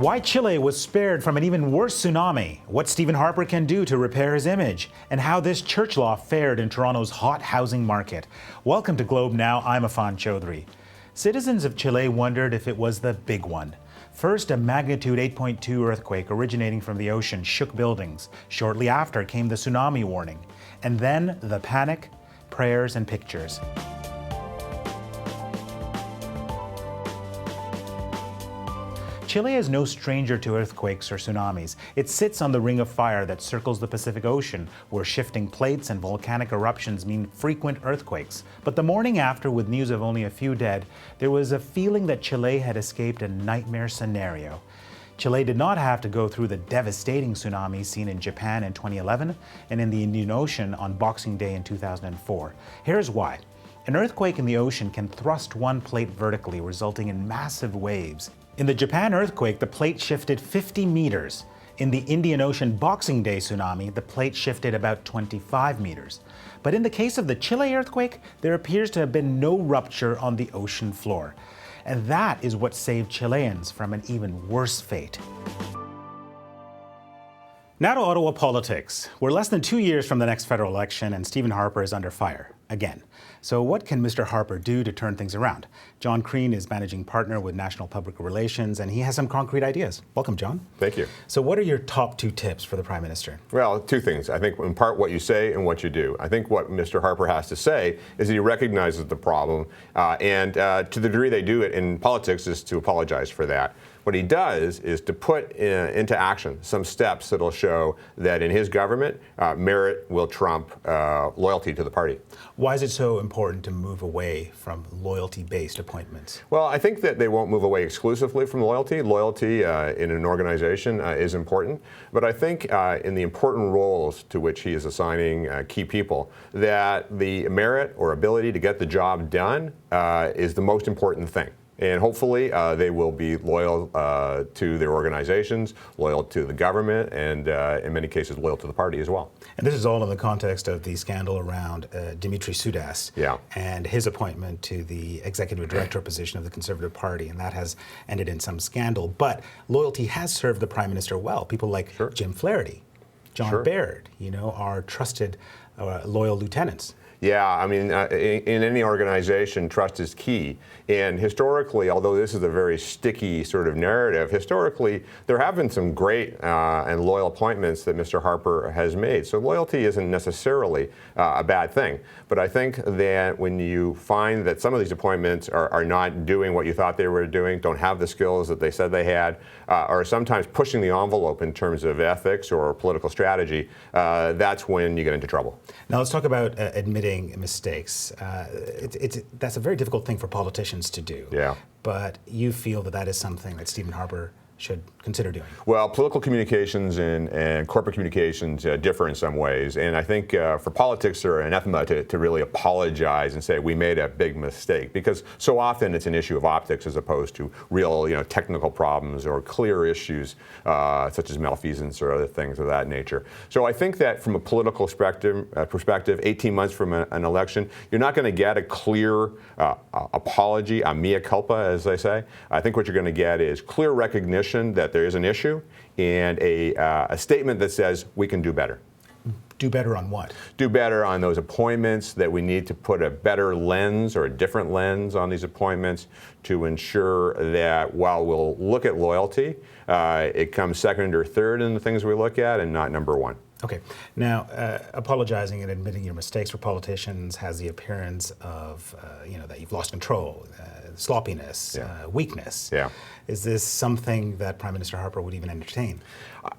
Why Chile was spared from an even worse tsunami, what Stephen Harper can do to repair his image, and how this church law fared in Toronto's hot housing market. Welcome to Globe Now, I'm Affan Chowdhry. Citizens of Chile wondered if it was the big one. First, a magnitude 8.2 earthquake originating from the ocean shook buildings. Shortly after came the tsunami warning. And then the panic, prayers, and pictures. Chile is no stranger to earthquakes or tsunamis. It sits on the ring of fire that circles the Pacific Ocean, where shifting plates and volcanic eruptions mean frequent earthquakes. But the morning after, with news of only a few dead, there was a feeling that Chile had escaped a nightmare scenario. Chile did not have to go through the devastating tsunami seen in Japan in 2011 and in the Indian Ocean on Boxing Day in 2004. Here's why. An earthquake in the ocean can thrust one plate vertically, resulting in massive waves. In the Japan earthquake, the plate shifted 50 meters. In the Indian Ocean Boxing Day tsunami, the plate shifted about 25 meters. But in the case of the Chile earthquake, there appears to have been no rupture on the ocean floor. And that is what saved Chileans from an even worse fate. Now to Ottawa politics. We're less than 2 years from the next federal election, and Stephen Harper is under fire again. So what can Mr. Harper do to turn things around? John Crean is managing partner with National Public Relations, and he has some concrete ideas. Welcome, John. Thank you. So what are your top two tips for the Prime Minister? Well, two things. I think in part what you say and what you do. I think what Mr. Harper has to say is that he recognizes the problem, and to the degree they do it in politics is to apologize for that. What he does is to put into action some steps that will show that in his government, merit will trump loyalty to the party. Why is it so important to move away from loyalty-based appointments? Well, I think that they won't move away exclusively from loyalty. Loyalty in an organization is important. But I think in the important roles to which he is assigning key people, that the merit or ability to get the job done is the most important thing. And hopefully they will be loyal to their organizations, loyal to the government, and in many cases loyal to the party as well. And this is all in the context of the scandal around Dimitri Soudas and his appointment to the executive director position of the Conservative Party, and that has ended in some scandal. But loyalty has served the Prime Minister well. People like Jim Flaherty, John Baird, are trusted, loyal lieutenants. Yeah, I mean, in any organization, trust is key. And historically, although this is a very sticky sort of narrative, historically, there have been some great and loyal appointments that Mr. Harper has made. So loyalty isn't necessarily a bad thing. But I think that when you find that some of these appointments are not doing what you thought they were doing, don't have the skills that they said they had, or sometimes pushing the envelope in terms of ethics or political strategy, that's when you get into trouble. Now let's talk about admitting mistakes. That's a very difficult thing for politicians to do. Yeah. But you feel that that is something that Stephen Harper should consider doing? Well, political communications and corporate communications differ in some ways. And I think for politics, they're anathema to really apologize and say we made a big mistake, because so often it's an issue of optics as opposed to real technical problems or clear issues such as malfeasance or other things of that nature. So I think that from a political perspective, 18 months from an election, you're not going to get a clear apology, a mea culpa, as they say. I think what you're going to get is clear recognition that there is an issue and a statement that says we can do better. Do better on what? Do better on those appointments, that we need to put a better lens or a different lens on these appointments to ensure that while we'll look at loyalty, it comes second or third in the things we look at and not number one. Okay. Now, apologizing and admitting your mistakes for politicians has the appearance of, that you've lost control, sloppiness, weakness. Yeah. Is this something that Prime Minister Harper would even entertain?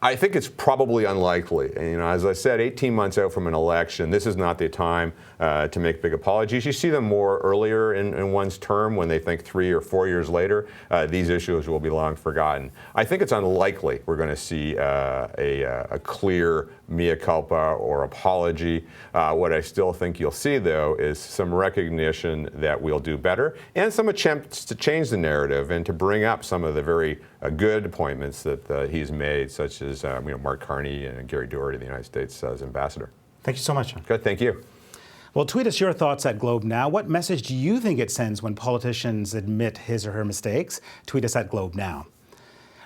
I think it's probably unlikely. And, as I said, 18 months out from an election, this is not the time to make big apologies. You see them more earlier in one's term when they think 3 or 4 years later, these issues will be long forgotten. I think it's unlikely we're going to see a clear mea culpa or apology. What I still think you'll see, though, is some recognition that we'll do better and some attempts to change the narrative and to bring up some of the very good appointments that he's made, such as Mark Carney and Gary Doherty, the United States as ambassador. Thank you so much. Good, thank you. Well, tweet us your thoughts at Globe Now. What message do you think it sends when politicians admit his or her mistakes? Tweet us at Globe Now.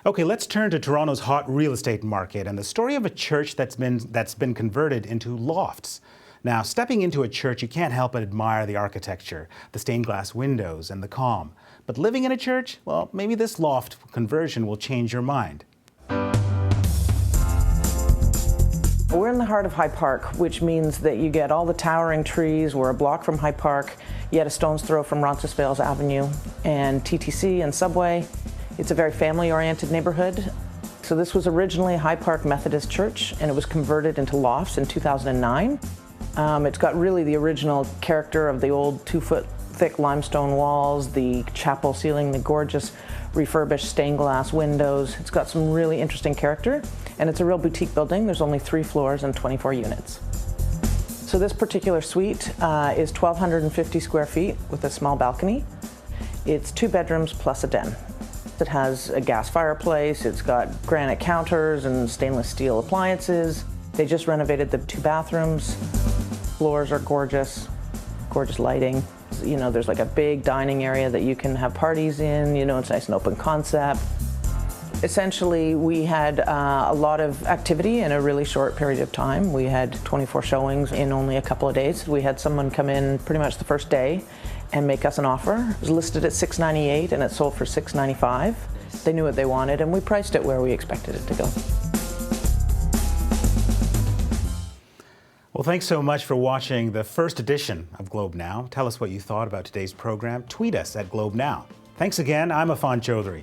Okay, let's turn to Toronto's hot real estate market and the story of a church that's been converted into lofts. Now, stepping into a church, you can't help but admire the architecture, the stained glass windows, and the calm. But living in a church, well, maybe this loft conversion will change your mind. We're in the heart of High Park, which means that you get all the towering trees. We're a block from High Park, yet a stone's throw from Roncesvalles Avenue and TTC and Subway. It's a very family-oriented neighborhood. So this was originally a High Park Methodist church, and it was converted into lofts in 2009. It's got really the original character of the old 2-foot thick limestone walls, the chapel ceiling, the gorgeous refurbished stained glass windows. It's got some really interesting character, and it's a real boutique building. There's only 3 floors and 24 units. So this particular suite is 1,250 square feet with a small balcony. It's 2 bedrooms plus a den. It has a gas fireplace, it's got granite counters and stainless steel appliances. They just renovated the 2 bathrooms. Floors are gorgeous, gorgeous lighting. You know, there's like a big dining area that you can have parties in. You know, it's nice and open concept. Essentially, we had a lot of activity in a really short period of time. We had 24 showings in only a couple of days. We had someone come in pretty much the first day and make us an offer. It was listed at $698 and it sold for $695. They knew what they wanted, and we priced it where we expected it to go. Well, thanks so much for watching the first edition of Globe Now. Tell us what you thought about today's program. Tweet us at Globe Now. Thanks again. I'm Affan Chowdhry.